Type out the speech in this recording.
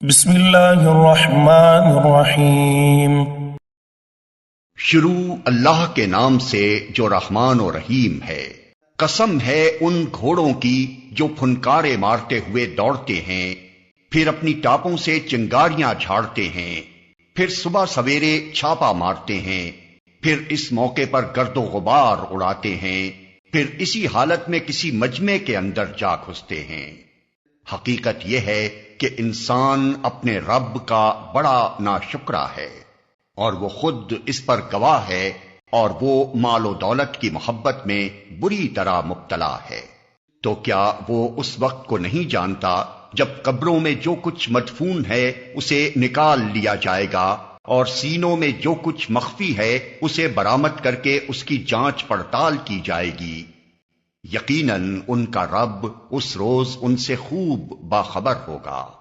बिस्मिल्लाहिर्रहमानिर्रहीम। शुरू अल्लाह के नाम से जो रहमान और रहीम है। कसम है उन घोड़ों की जो फुनकारे मारते हुए दौड़ते हैं, फिर अपनी टापों से चिंगारियां झाड़ते हैं, फिर सुबह सवेरे छापा मारते हैं, फिर इस मौके पर गर्दो गुबार उड़ाते हैं, फिर इसी हालत में किसी मजमे के अंदर जा घुसते हैं। हकीकत यह है कि इंसान अपने रब का बड़ा नाशुक्रा है और वो खुद इस पर गवाह है, और वो मालो दौलत की मोहब्बत में बुरी तरह मुब्तला है। तो क्या वो उस वक्त को नहीं जानता जब कब्रों में जो कुछ मदफून है उसे निकाल लिया जाएगा और सीनों में जो कुछ मख्फी है उसे बरामद करके उसकी जांच पड़ताल की जाएगी। यकीनन उनका रब उस रोज उनसे खूब बाखबर होगा।